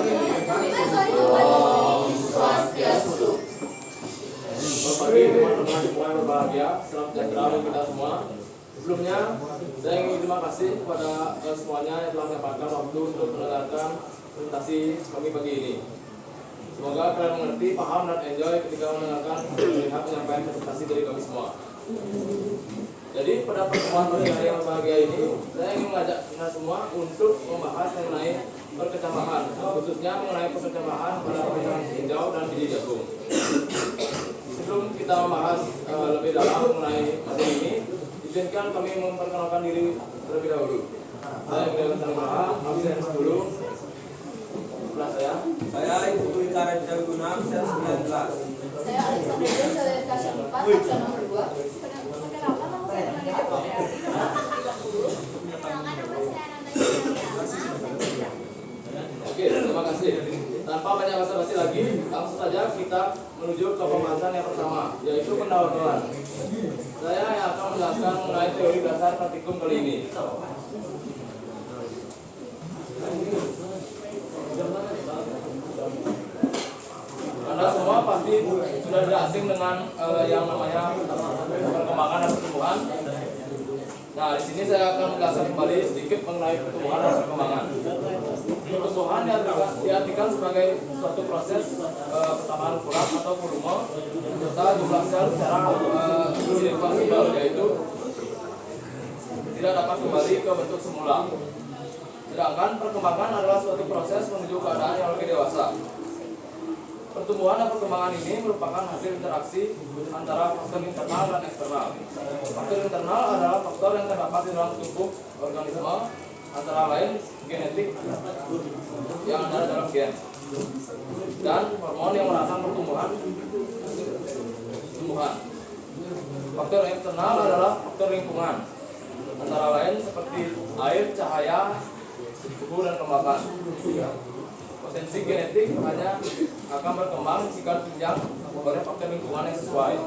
Selamat pagi teman-teman semua yang berbahagia, selamat sejahtera bagi kita semua. Sebelumnya, saya ingin terima kasih kepada semuanya yang telah menyempatkan waktu untuk mendengarkan presentasi kami pagi ini. Semoga kalian mengerti, paham, dan enjoy ketika mendengarkan melihat penyampaian presentasi dari kami semua. Jadi pada pertemuan pada hari yang berbahagia ini, saya ingin mengajak kita semua untuk membahas mengenai perkecambahan, khususnya mengenai perkecambahan pada kacang hijau dan biji jagung. Sebelum kita membahas lebih dalam mengenai materi ini, izinkan kami memperkenalkan diri terlebih dahulu. Saya Gede Sanubara, absen dulu. Sebelah saya Ibu Dwi Karen Jaguna, absen 19. Saya Alexandra, saya kelas 4, absen nomor 2. Perkenalkan nama saya Nadia Depotriati, nomor 30. Perkenalkan nama saya Nanda. Oke, terima kasih. Tanpa banyak basa-basi lagi, langsung saja kita menuju ke pembahasan yang pertama, yaitu pendahuluan. Saya yang akan menjelaskan mengenai teori dasar praktikum kali ini. Anda semua pasti sudah tidak asing dengan yang namanya perkembangan dan pertumbuhan. Nah, di sini saya akan menjelaskan kembali sedikit mengenai pertumbuhan dan perkembangan. Pertumbuhan diartikan sebagai suatu proses pertambahan ukuran atau volume serta jumlah sel secara irreversibel, yaitu tidak dapat kembali ke bentuk semula. Sedangkan perkembangan adalah suatu proses menuju keadaan yang lebih dewasa. Pertumbuhan dan perkembangan ini merupakan hasil interaksi antara faktor internal dan eksternal. Faktor internal adalah faktor yang terdapat di dalam tubuh organisme, antara lain genetik yang ada dalam gen dan hormon yang merangsang pertumbuhan. Faktor eksternal adalah faktor lingkungan, antara lain seperti air, cahaya, suhu, dan kelembapan. Potensi genetik hanya akan berkembang jika ditunjang oleh faktor lingkungan yang sesuai.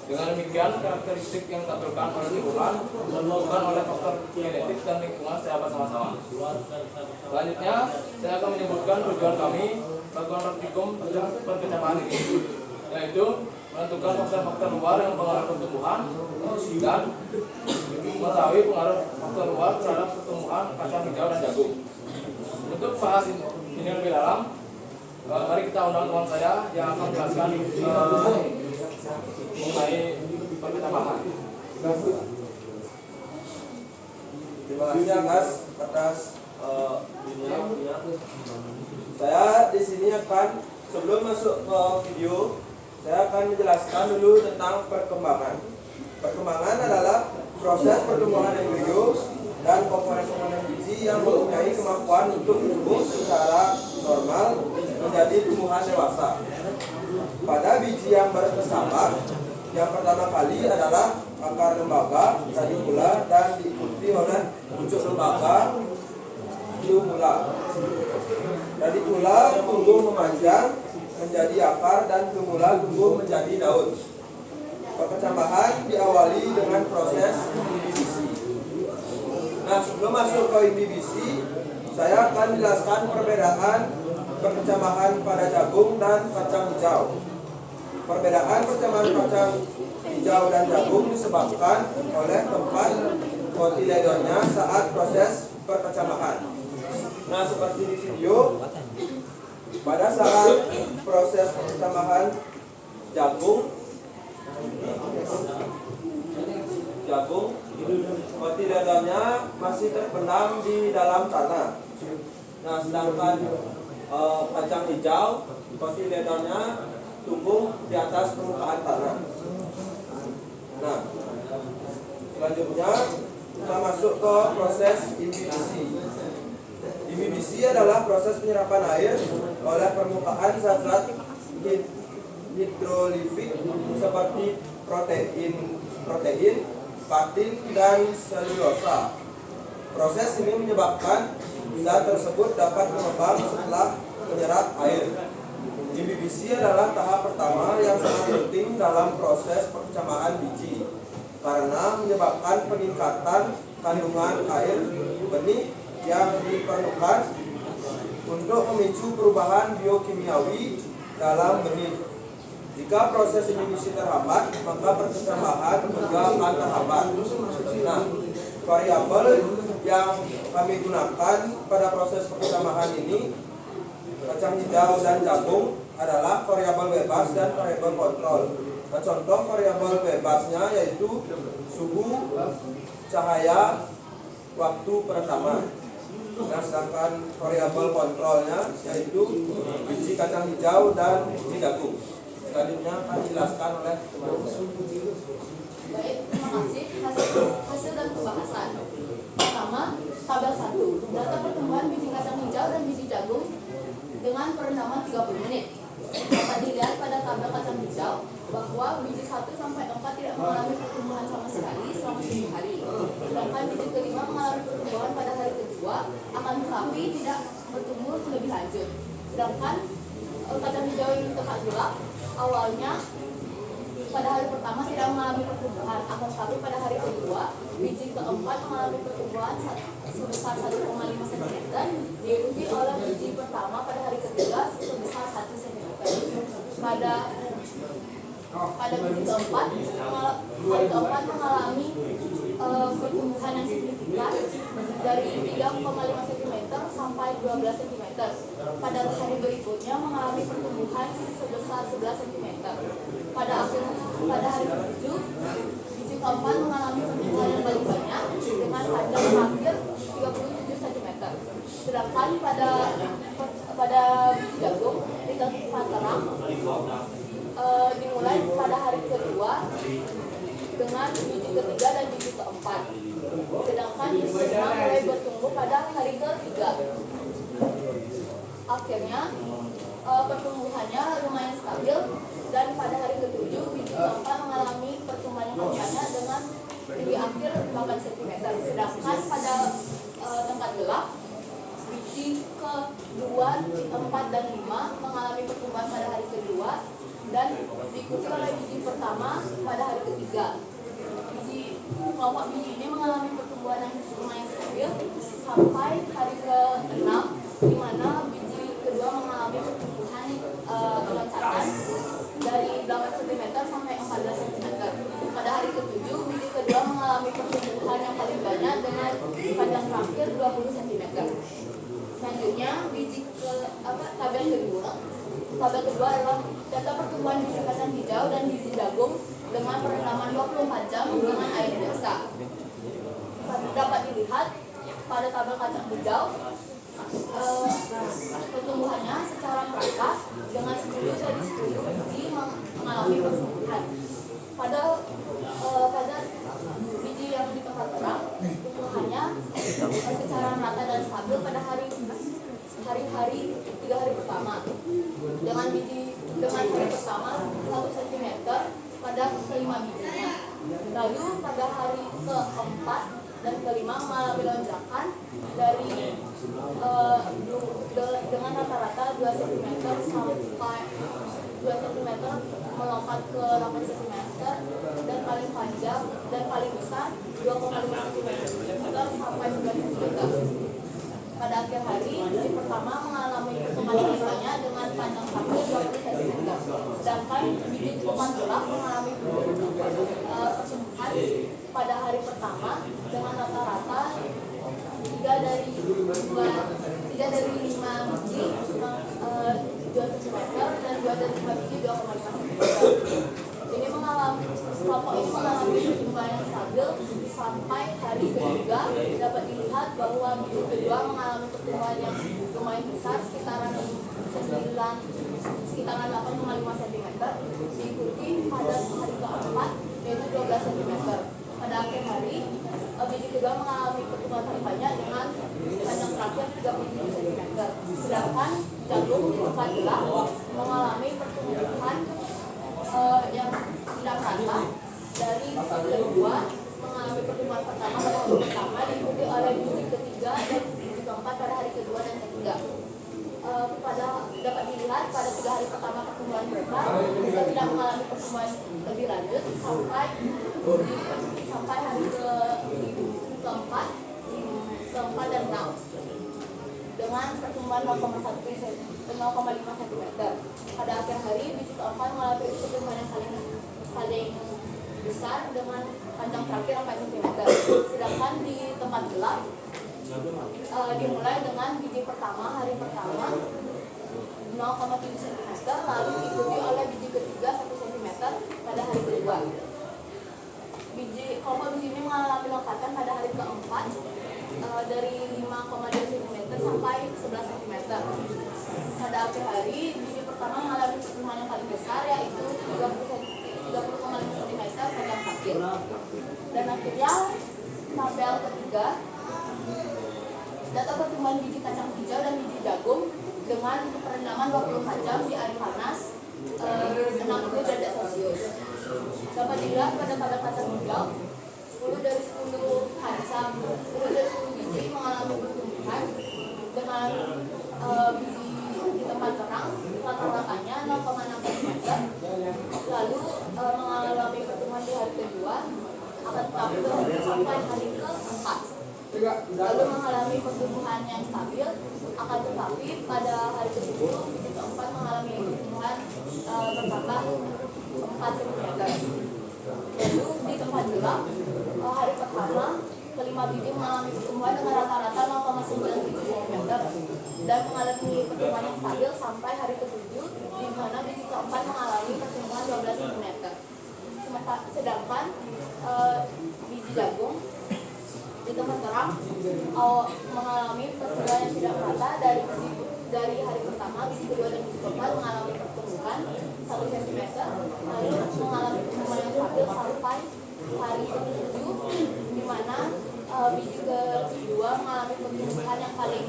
Dengan demikian, karakteristik yang ditampilkan oleh lingkungan bukan oleh faktor genetik dan lingkungan secara bersama-sama. Selanjutnya, saya akan menyebutkan tujuan kami melakukan praktikum perkecambahan ini, yaitu menentukan faktor-faktor luar yang mempengaruhi pertumbuhan dan mengetahui pengaruh faktor luar terhadap pertumbuhan kacang hijau dan jagung. Untuk bahas ini lebih dalam, mari kita undang teman saya yang akan menjelaskan mengenai perkecambahan. Terima kasih atas dunia. Saya di sini akan, sebelum masuk ke video, saya akan menjelaskan dulu tentang perkembangan. Perkembangan adalah proses pertumbuhan embrio dan komponen-komponen biji yang mempunyai kemampuan untuk tumbuh secara normal menjadi tumbuhan dewasa. Pada biji yang berkecambah, yang pertama kali adalah akar lembaga, radikula, dan diikuti oleh pucuk lembaga, biumula. Radikula tumbuh memanjang menjadi akar dan biumula tumbuh menjadi daun. Perkecambahan diawali dengan proses imbibisi. Nah, sebelum masuk ke imbibisi, saya akan jelaskan perbedaan perkecambahan pada jagung dan kacang hijau. Perbedaan perkecambahan kacang hijau dan jagung disebabkan oleh tempat kotiledonnya saat proses perkecambahan. Nah, seperti di video, pada saat proses perkecambahan jagung, kotiledonnya masih terbenam di dalam tanah. Nah, sedangkan kacang hijau, kotiledonnya tumbuh di atas permukaan tanah. Nah, selanjutnya kita masuk ke proses imbibisi. Imbibisi adalah proses penyerapan air oleh permukaan zat-zat hidrolifik seperti protein, patin, dan selulosa. Proses ini menyebabkan zat tersebut dapat mengembang setelah menyerap air. Imbibisi adalah tahap pertama yang sangat penting dalam proses perkecambahan biji karena menyebabkan peningkatan kandungan air benih yang diperlukan untuk memicu perubahan biokimiawi dalam benih. Jika proses ini bisa terhambat, maka perkembangan juga akan terhambat. Nah, variabel yang kami gunakan pada proses perkembangan ini, kacang hijau dan jagung, adalah variabel bebas dan variabel kontrol. Nah, contoh variabel bebasnya yaitu suhu, cahaya, waktu pertama. Nah, sedangkan variabel kontrolnya yaitu biji kacang hijau dan biji jagung. Selanjutnya akan dijelaskan oleh teman-teman. Baik, terima kasih. Hasil dan pembahasan. Pertama, tabel 1. Data pertumbuhan biji kacang hijau dan biji jagung dengan perendaman 30 menit. Dapat dilihat pada tabel kacang hijau bahwa biji 1 sampai 4 tidak mengalami pertumbuhan sama sekali selama 7 hari. Sedangkan biji kelima mengalami pertumbuhan pada hari kedua, akan tetapi tidak bertumbuh lebih lanjut. Sedangkan kacang hijau yang tetap gelap awalnya pada hari pertama tidak mengalami pertumbuhan, akan tetapi pada hari kedua biji keempat mengalami pertumbuhan sebesar 1,5 cm, diikuti oleh biji pertama pada hari ketiga sebesar 1 cm. Pada biji keempat, hari keempat mengalami pertumbuhan yang signifikan dari 3,5 cm sampai 12 cm. Pada hari berikutnya mengalami pertumbuhan sebesar 11 cm. Pada hari ke-7, biji keempat mengalami pertumbuhan yang paling banyak dengan panjang hampir 37 cm. Sedangkan pada biji jagung ditentukan terang dimulai pada hari kedua dengan biji ketiga dan biji keempat. Sedangkan biji kelima mulai bertumbuh pada hari ketiga. Akhirnya pertumbuhannya lumayan stabil dan pada hari ke-7 biji keempat mengalami pertumbuhan yang banyak dengan tinggi akhir 8 cm. Sedangkan pada tempat gelap biji ke-2, 4 dan 5 mengalami pertumbuhan pada hari kedua dan diikuti oleh biji pertama pada hari ketiga. Kelompok biji ini mengalami pertumbuhan yang lumayan stabil sampai hari ke-6, di mana biji kedua mengalami pertumbuhan loncatan dari 8 cm sampai 14 cm. Pada hari ke-7, biji kedua mengalami pertumbuhan yang paling banyak dengan panjang terakhir 20 cm. Selanjutnya, tabel kedua. Tabel kedua adalah data pertumbuhan biji kacang hijau dan biji jagung dengan perendaman 24 jam dengan air biasa. Dapat dilihat pada tabel kacang hijau pertumbuhannya secara merata dengan 10 dari 10 biji mengalami pertumbuhan. Pada biji yang di tempat terang pertumbuhannya secara merata dan stabil pada hari-hari 3 hari pertama dengan hari pertama 1 cm pada kelima bijinya. Lalu pada hari ke-4 dan kelima mengalami lonjakan dari dengan rata-rata 2 cm sampai 2 cm melompat ke 8 cm dan paling panjang dan paling besar 2,5 cm sampai 9 cm. Pada akhir hari, biji pertama mengalami pertumbuhan yang banyak dengan panjang hampir 20 cm. Sedangkan biji tempat gelap mengalami pertumbuhan pada hari pertama dengan rata-rata 3 dari 5 biji 2 cm dan 2 dari 5 biji 2,5 cm. Kelompok ini mengalami pertumbuhan yang stabil sampai hari ketiga. Dapat dilihat bahwa biji kedua mengalami pertumbuhan yang lumayan besar sekitaran 8,5 cm, diikuti pada hari keempat yaitu 12 cm. Pada akhir hari, biji kedua mengalami pertumbuhan paling banyak dengan panjang terakhir 37 cm. Sedangkan jagung di tempat gelap mengalami pertumbuhan yang tidak rata dari biji kedua mengalami pertumbuhan pertama pada hari pertama, diikuti oleh biji ketiga dan biji keempat pada hari kedua dan ketiga. Dapat dilihat pada 3 hari pertama pertumbuhan mereka tidak mengalami pertumbuhan lebih lanjut sampai hari keempat dan 6. dengan pertumbuhan 0,5 cm. Pada akhir hari, biji keempat mengalami pertumbuhan yang paling besar dengan panjang terakhir 4 cm. Sedangkan di tempat gelap dimulai dengan biji pertama hari pertama 0,7 cm, lalu diikuti oleh biji ketiga 1 cm pada hari kedua. Kelompok biji ini mengalami lompatan pada hari keempat dari 5,2 cm sampai 11 cm. Pada akhir hari, biji pertama mengalami pertumbuhan yang paling besar, yaitu 30,5 cm panjang kaki. Dan akhirnya tabel ketiga, data pertumbuhan biji kacang hijau dan biji jagung dengan perendaman 24 jam di air panas 60 derajat Celcius. Dapat dilihat pada kacang hijau, 10 dari 10 kacang, 10 dari 10 biji mengalami pertumbuhan dengan biji di tempat terang, rata-ratanya 0,6 cm. Lalu mengalami pertumbuhan di hari kedua, akan tetapi berhenti sampai hari keempat. Lalu mengalami pertumbuhan yang stabil, akan tetapi pada hari ke-7 biji keempat mengalami pertumbuhan bertambah 4 cm. Lalu di tempat gelap, hari pertama kelima biji mengalami pertumbuhan dengan rata-rata 0,97 cm dan mengalami pertumbuhan yang stabil sampai hari ke-7, di mana biji keempat mengalami pertumbuhan 12 cm. Sedangkan biji jagung di tempat terang mengalami pertumbuhan yang tidak merata dari hari pertama, biji kedua dan biji keempat mengalami pertumbuhan 1 cm, lalu mengalami pertumbuhan yang stabil sampai hari ke-7, di mana biji kedua mengalami pertumbuhan yang paling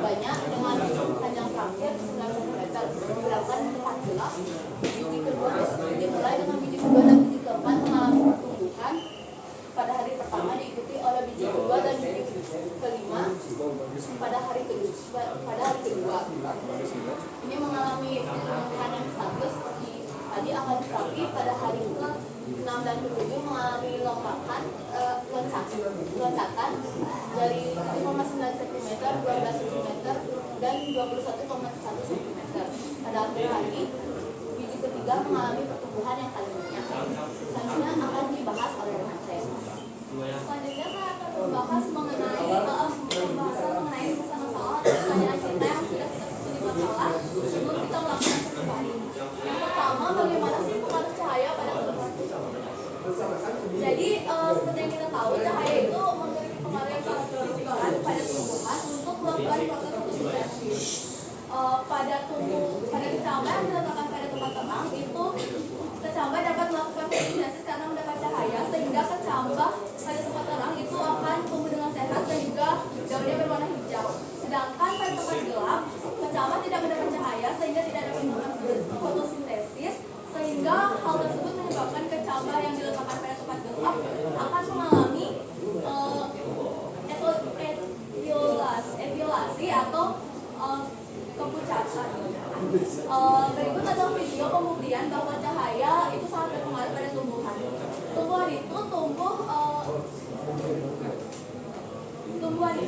banyak dengan panjang terakhir 9 cm. Sedangkan di tempat gelap, biji kedua dimulai dengan biji kedua dan biji keempat mengalami pertumbuhan pada hari pertama, diikuti oleh biji kedua dan biji kelima pada hari kedua. Ini mengalami pertumbuhan yang stabil seperti tadi, akan tetapi pada hari ke-6 dan ke-7 mengalami loncatan dari 5,9 cm, 12 cm, dan 21,1 cm. Pada akhir hari, biji ketiga mengalami pertumbuhan yang paling banyak. Selanjutnya akan dibahas oleh rekan saya. Selanjutnya saya akan membahas mengenai masalah-masalah atau pertanyaan kita yang sudah kita studi masalah sebelum kita melakukan percobaan. Yang pertama, bagaimana sih pengaruh cahaya pada tumbuhan? Jadi seperti yang kita tahu, cahaya itu memiliki pengaruh yang sangat signifikan pada tumbuhan untuk melakukan proses fotosintesis. Pada kecambah yang diletakkan pada tempat terang itu, kecambah dapat melakukan fotosintesis karena mendapat cahaya, sehingga kecambah pada tempat terang itu akan tumbuh dengan sehat dan juga daunnya berwarna hijau. Sedangkan pada tempat gelap, kecambah tidak mendapat cahaya sehingga tidak dapat melakukan fotosintesis, sehingga hal tersebut menyebabkan kecambah yang diletakkan pada tempat gelap akan mengalami etiolasi atau kepucasan. Berikut adalah video pembuktian bahwa cahaya itu sangat berpengaruh pada tumbuhan. Tumbuhan itu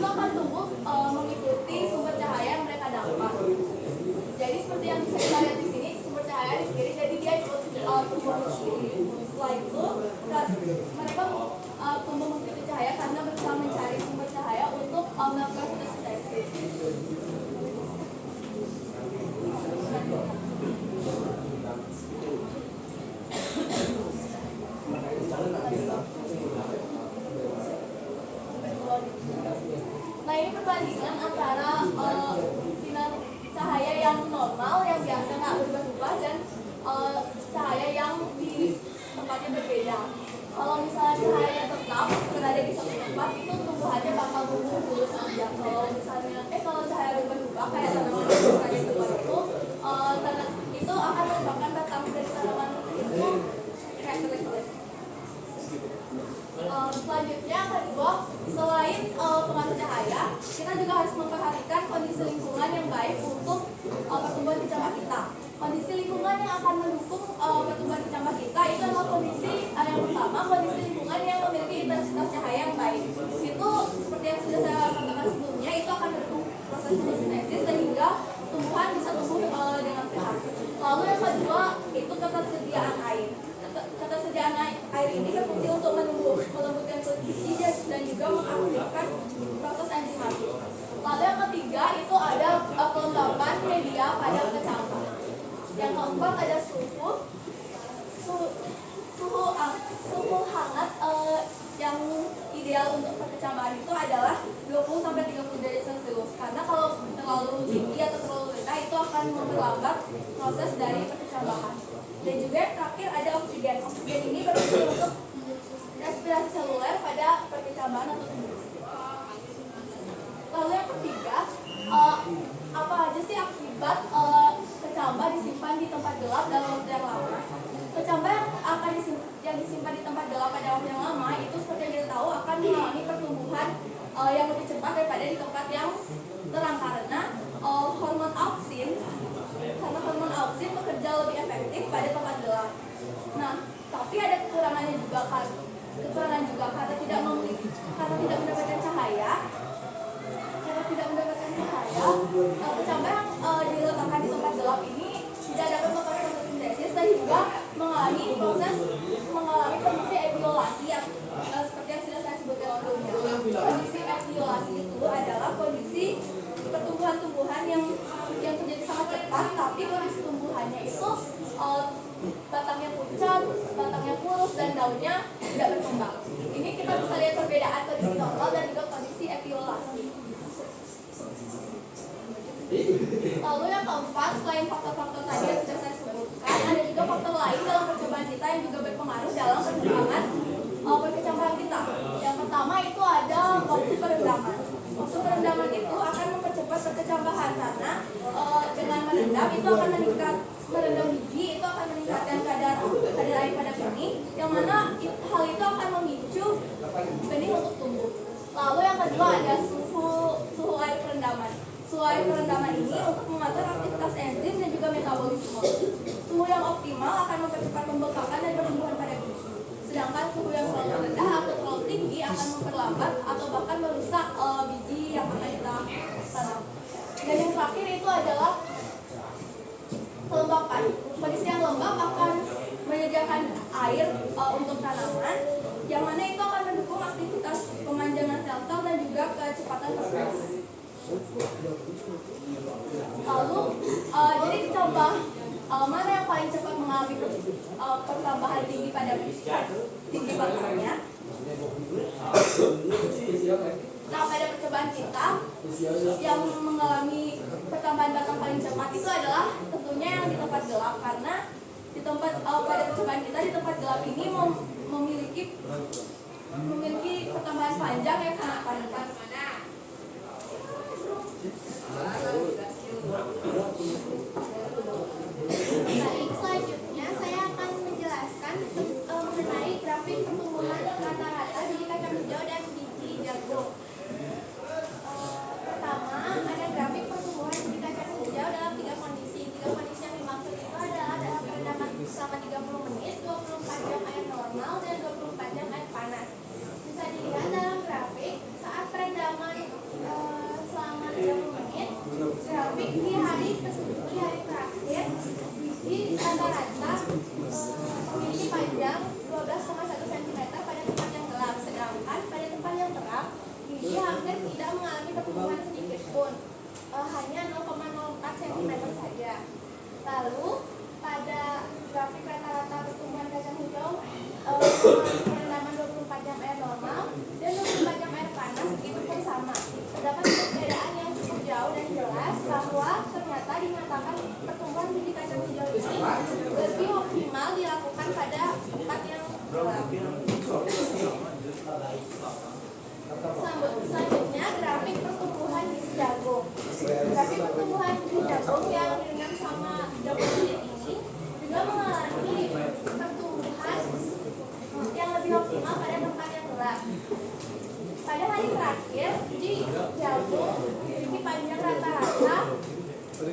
akan tumbuh mengikuti sumber cahaya yang mereka dapat. Jadi seperti yang bisa kita lihat di sini, sumber cahaya di kiri, jadi dia tumbuh di kiri. Setelah itu mereka tumbuh mengikuti cahaya karena berusaha mencari sumber cahaya untuk melakukan fotosintesis. Nah, ini perbandingan antara sinar cahaya yang normal yang biasa nggak berubah-ubah dan cahaya yang di tempatnya berbeda. Kalau misalnya cahaya tetap berada di satu tempat, itu tumbuhannya bakal tumbuh mulus aja. Kalau cahaya berubah-ubah kayak tanaman yang berada di tempat itu akan menyebabkan batang dari tanaman itu kayak jelek-jelek. Selanjutnya kedua, selain pengaruh cahaya, kita juga harus memperhatikan kondisi lingkungan yang baik untuk pertumbuhan kecambah kita. Kondisi lingkungan yang akan mendukung pertumbuhan kecambah kita itu adalah kondisi yang pertama, kondisi lingkungan yang memiliki intensitas cahaya yang baik. Itu seperti yang sudah saya katakan sebelumnya, itu akan mendukung proses proses fotosintesis sehingga tumbuhan bisa tumbuh dengan sehat. Lalu yang kedua itu ketersediaan air. Ketersediaan air ini berfungsi untuk melembutkan kulit biji dan juga mengaktifkan proses enzimatik. Lalu yang ketiga itu ada kelembapan media pada kecambah. Yang keempat ada suhu hangat yang ideal untuk perkecambahan itu adalah 20-30 derajat Celcius, karena kalau terlalu tinggi atau terlalu rendah itu akan memperlambat proses dari perkecambahan. Dan juga yang terakhir ada oksigen. Oksigen ini berfungsi untuk respirasi seluler pada perkecambahan atau tumbuh. Lalu yang ketiga, apa aja sih akibat kecambah disimpan di tempat gelap dalam waktu yang lama? Kecambah yang disimpan di tempat gelap pada waktu yang lama itu seperti yang kita tahu akan mengalami pertumbuhan yang lebih cepat daripada di tempat yang terang, karena hormon auksin bekerja lebih efektif pada tempat gelap. Nah, tapi ada kekurangan juga karena tidak mendapatkan cahaya. Kecambah yang diletakkan di tempat gelap ini tidak dapat melakukan fotosintesis sehingga mengalami kondisi etiolasi yang seperti yang sudah saya sebutkan sebelumnya. Kondisi etiolasi itu adalah kondisi pertumbuhan yang terjadi sangat cepat, tapi kondisi tumbuhannya itu batangnya pucat, batangnya kurus, dan daunnya tidak berkembang. Ini kita bisa lihat perbedaan kondisi normal dan juga kondisi etiolasi. Lalu yang keempat, selain faktor-faktor tadi yang sudah saya sebutkan, ada juga faktor lain dalam percobaan kita yang juga berpengaruh dalam perkembangan perkecambahan kita. Yang pertama itu ada waktu perendaman. Waktu perendaman itu akan mempercepat perkecambahan karena dengan merendam itu akan merendam biji itu akan meningkatkan kadar air pada benih, yang mana hal itu akan memicu benih untuk tumbuh. Lalu yang kedua ada suhu air perendaman. Suhu air perendaman ini untuk mengatur aktivitas enzim dan juga metabolisme. Suhu yang optimal akan mempercepat pembekakan dan pertumbuhan pada biji. Sedangkan suhu yang terlalu rendah atau terlalu tinggi akan memperlambat atau bahkan merusak biji yang akan kita tanam. Dan yang terakhir itu adalah kelembapan. Kondisi yang lembab akan menyediakan air untuk tanaman, yang mana itu akan mendukung aktivitas pemanjangan sel-sel dan juga kecepatan pertumbuhan. Lalu jadi coba mana yang paling cepat mengalami pertambahan tinggi pada tinggi batangnya. Nah, pada percobaan kita yang mengalami pertambahan batang paling cepat itu adalah tentunya yang di tempat gelap, karena di tempat pada percobaan kita di tempat gelap ini memiliki pertambahan panjang yang sangat panjang. Baik, selanjutnya saya akan menjelaskan mengenai grafik pertumbuhan rata-rata biji kacang hijau dan biji jagung. Pertama, ada grafik pertumbuhan biji kacang hijau dalam 3 kondisi. 3 kondisi yang dimaksud itu adalah dalam perendaman selama 30 menit, 24 jam air normal, dan 24 jam air panas. Bisa dilihat dalam grafik saat perendaman selama 30 menit, grafik di hari terakhir biji rata-rata memiliki panjang 12,1 cm pada tempat yang gelap, sedangkan pada tempat yang terang biji hampir tidak mengalami pertumbuhan sedikit pun, hanya 0,04 cm saja. Lalu pada grafik rata-rata pertumbuhan kacang hijau perendaman 24 jam air normal dan 24 jam air panas itu pun sama. Terdapat perbedaan yang cukup jauh dan jelas bahwa ternyata dinyatakan pertumbuhan biji kacang hijau ini lebih optimal dilakukan pada tempat yang gelap. Selanjutnya grafik pertumbuhan biji jagung. Grafik pertumbuhan biji jagung yang direndam sama 30 menit ini juga mengalami pertumbuhan yang lebih optimal pada tempat yang gelap. Pada hari terakhir, biji jagung memiliki panjang rata-rata 12,8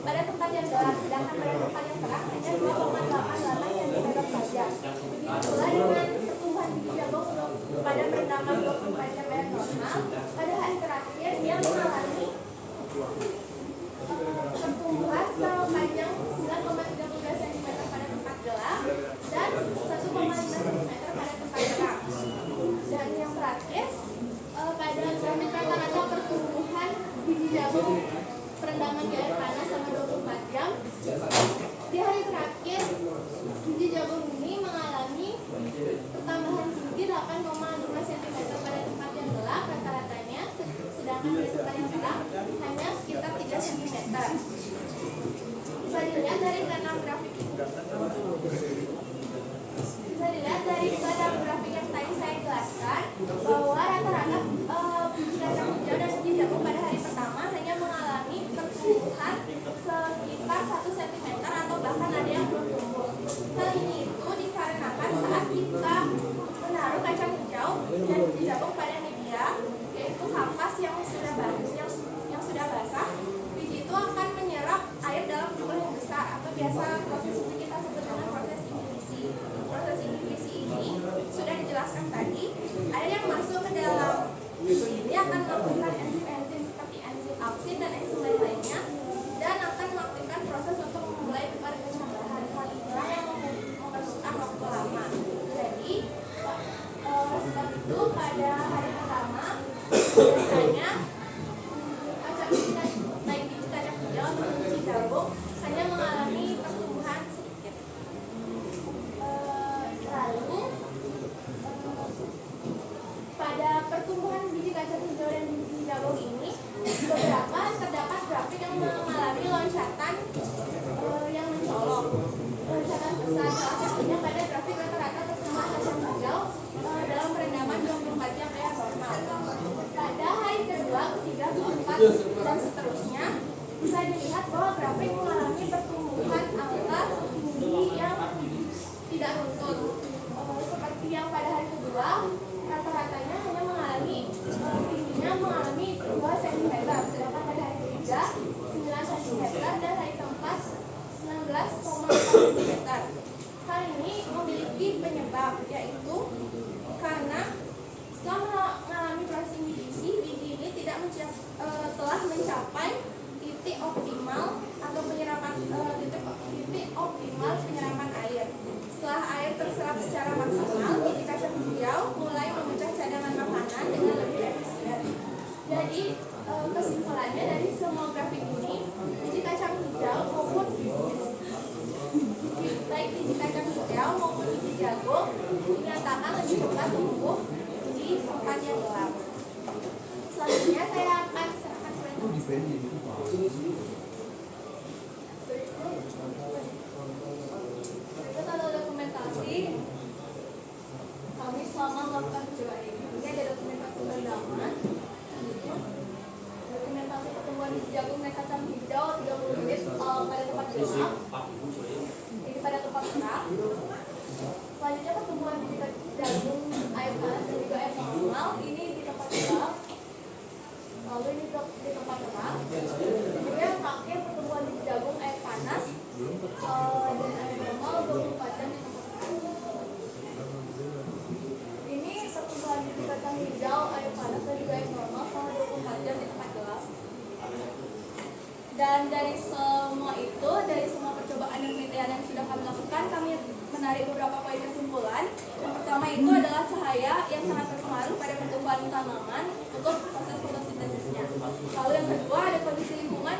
pada tempat yang gelap, sedangkan pada tempat yang terang hanya 2,88 cm saja. Begitu pula dengan pertumbuhan biji jagung pada perendaman 24 jam air normal, pada hari terakhir dia mengalami pertumbuhan sepanjang 9,32 cm pada tempat gelap dan 1,5 cm pada tempat terang. Dan yang terakhir, pada grafik rata-rata pertumbuhan biji jagung perendaman di air panas selama 24 jam, di hari terakhir biji jagung ini mengalami pertambahan tinggi 8,5 cm pada tempat yang gelap rata-ratanya, sedangkan di tempat yang terang hanya sekitar 3 cm. Bisa dilihat dari keenam grafik ini. Bisa dilihat dari keenam grafik yang tadi saya jelaskan bahwa rata-rata biji kacang hijau dan biji jagung pada hari pertama hanya mengalami pertumbuhan sekitar 1 cm atau bahkan ada yang belum tumbuh. Hal ini itu dikarenakan saat kita menaruh kacang hijau dan biji jagung pada media, yaitu kampas yang sudah basah, biji itu akan menyerap air dalam jumlah yang besar atau biasa proses ini kita sebut dengan proses inhibisi. Proses inhibisi ini sudah dijelaskan tadi, air yang masuk ke dalam biji ini akan melakukan enzim-enzim seperti enzim oksid dan enzim lain-lainnya dan akan melakukan proses untuk memulai perkecambahan. Hal inilah yang memerlukan waktu lama. Jadi sebab itu pada hari pertama biasanya baik biji kacang hijau atau biji jagung hanya mengalami pertumbuhan sedikit. Lalu pada pertumbuhan biji kacang hijau dan biji jagung ini terdapat grafik yang mengalami loncatan yang mencolok, loncatan besar. Salah satunya pada grafik rata-rata pertumbuhan kacang hijau dalam perendaman 24 jam air normal. Pada hari kedua, ketiga, keempat, dan seterusnya bisa dilihat bahwa grafik mengalami pertumbuhan angka tinggi yang tidak runtut. Seperti yang pada hari kedua, rata-ratanya hanya tingginya mengalami 2 cm, sedangkan pada hari ketiga 9 cm dan hari keempat 19,4 cm. Hal ini memiliki penyebab, yaitu karena setelah mengalami proses inhibisi, biji ini telah mencapai titik optimal atau penyerapan titik optimal penyerapan air. Setelah air terserap secara maksimal, biji kacang hijau mulai memecah cadangan makanan dengan lebih efisien. Jadi kesimpulannya dari semua grafik ini, biji kacang hijau maupun baik biji kacang hijau maupun biji jagung dinyatakan lebih cepat tumbuh di tempat yang gelap. Selanjutnya saya akan serahkan presentasi. Berikut adalah dokumentasi kami selama melakukan percobaan ini. Ini ada dokumentasi perendaman, dokumentasi pertumbuhan biji jagung dan kacang hijau 30 menit pada tempat gelap. Ini pada tempat terang. Selanjutnya pertumbuhan biji jagung air panas dan juga air normal. Ini di tempat gelap. Lalu ini di tempat terang. Kemudian terakhir pertumbuhan biji jagung air panas dan air normal 24 jam di tempat terang. Ini pertumbuhan biji kacang hijau air panas dan juga air normal selama 24 jam di tempat gelap. Dan dari semua itu, dari semua percobaan dan penelitian yang sudah kami lakukan, kami menarik beberapa poin kesimpulan. Yang pertama itu adalah cahaya yang sangat berpengaruh pada pertumbuhan tanaman untuk proses fotosintesisnya. Lalu yang kedua, ada kondisi lingkungan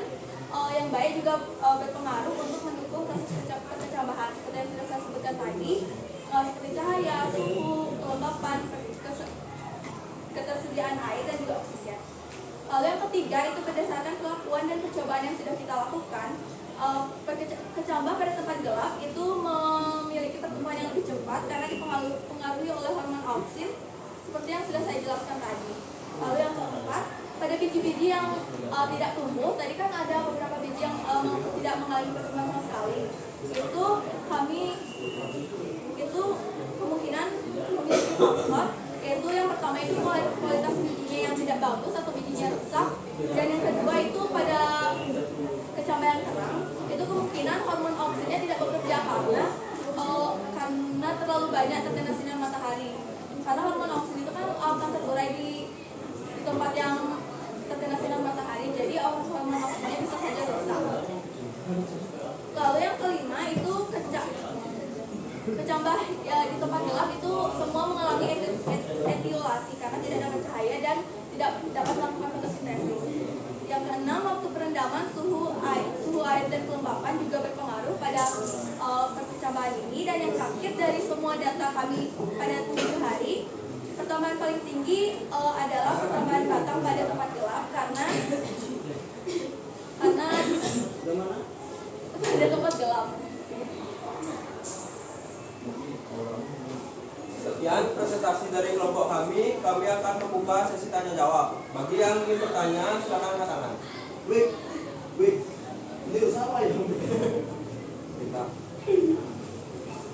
yang baik juga berpengaruh untuk mendukung proses perkecambahan seperti yang sudah saya sebutkan tadi, seperti cahaya, suhu, kelembapan, ketersediaan air dan juga oksigen. Lalu yang ketiga itu berdasarkan kelakuan dan percobaan yang sudah kita lakukan, kecambah pada tempat gelap itu memiliki pertumbuhan yang lebih cepat karena dipengaruhi oleh hormon auksin seperti yang sudah saya jelaskan tadi. Lalu yang keempat, pada biji-biji yang tidak tumbuh, tadi kan ada beberapa biji yang tidak mengalami pertumbuhan sama sekali. Itu kemungkinan memiliki faktor, yaitu yang pertama itu kualitas bijinya yang tidak bagus atau bijinya rusak, dan yang kedua itu pada kecambahan terang itu kemungkinan hormon oksidnya tidak bekerja karena terlalu banyak terkena sinar matahari. Karena hormon oksid itu akan terurai di tempat yang terkena sinar matahari, jadi halaman oksigennya bisa saja rusak. Lalu yang kelima itu kecambah ya, di tempat gelap itu semua mengalami etiolasi karena tidak dapat cahaya dan tidak dapat melakukan fotosintesis. Yang keenam, waktu perendaman suhu air dan kelembapan juga berpengaruh pada percambahan ini. Dan yang terakhir dari semua data kami pada 7 hari, pertambahan paling tinggi adalah pertambahan batang pada tempat gelap karena pada tempat gelap. Sekian presentasi dari kelompok kami akan membuka sesi tanya jawab. Bagi yang ingin bertanya, silakan angkat tangan. Wik, ini usaha apa ya? Kita.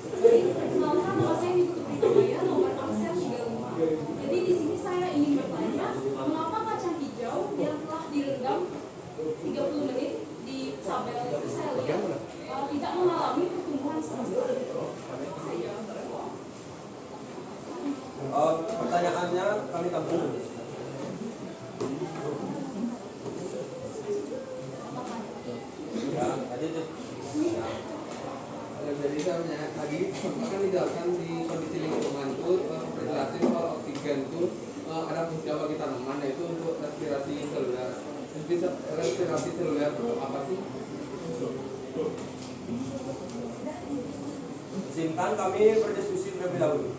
Perkenalkan, nama saya Niputu Prismaya, nomor absen 35. Jadi di sini saya ingin bertanya, mengapa kacang hijau yang telah direndam 30 menit di tabel itu saya lihat tidak mengalami pertumbuhan sama sekali. Pertanyaannya kami tampung. Ya, tadi itu. Jadi saya menanya tadi akan dijelaskan di kondisi lingkungan itu berjelasin kalau oksigen itu ada fungsi bagi tanaman, yaitu untuk respirasi seluler. Respirasi seluler itu apa sih? Izinkan kami berdiskusi terlebih dahulu.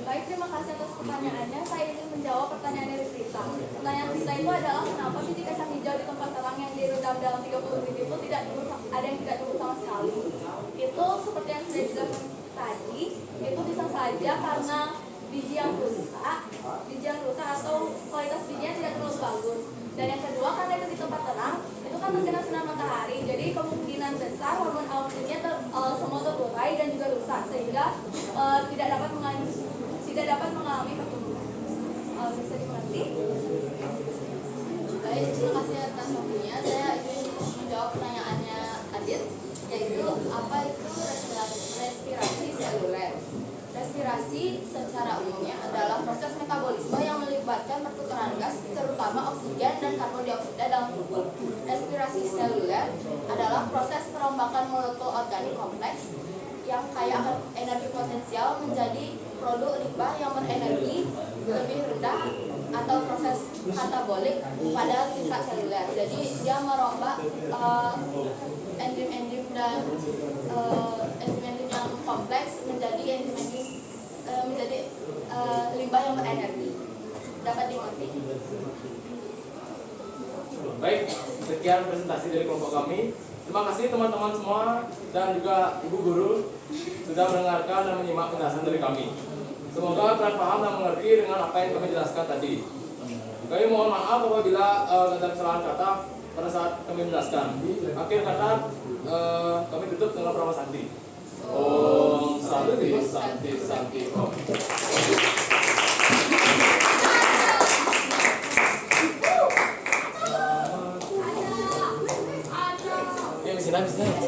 Baik, terima kasih atas pertanyaannya. Saya ingin menjawab pertanyaan dari Rita. Pertanyaan Rita itu adalah kenapa biji kacang hijau di tempat terang yang direndam dalam 30 menit itu tidak ada yang tidak tumbuh sama sekali. Itu seperti yang sudah dijelaskan tadi, itu bisa saja karena biji yang rusak atau kualitas bijinya tidak terlalu bagus. Dan yang kedua, karena itu di tempat terang, itu kan terkena sinar matahari, jadi kemungkinan besar hormon auxinnya semua terurai dan juga rusak sehingga tidak dapat mengalami pertumbuhan. Bisa dimengerti? Baik, terima kasih atas waktunya. Saya ingin menjawab pertanyaannya Adit, yaitu apa itu respirasi seluler. Respirasi secara umumnya adalah proses metabolisme yang melibatkan pertukaran gas, terutama oksigen dan karbon dioksida dalam tubuh. Respirasi seluler adalah proses perombakan molekul organik kompleks yang kaya akan energi potensial menjadi produk limbah yang berenergi lebih rendah atau proses katabolik pada tingkat seluler. Jadi dia merombak enzim-enzim dan enzim-enzim yang kompleks menjadi enzim-enzim menjadi limbah yang berenergi. Dapat dimengerti? Baik, sekian presentasi dari kelompok kami. Terima kasih teman-teman semua dan juga ibu guru sudah mendengarkan dan menyimak penjelasan dari kami. Semoga kalian paham dan mengerti dengan apa yang kami jelaskan tadi. Kami mohon maaf apabila ada kesalahan kata pada saat kami menjelaskan. Akhir kata kami tutup dengan Brahma Santi. Om Santi Santi Santi Om. Ya, bismillah.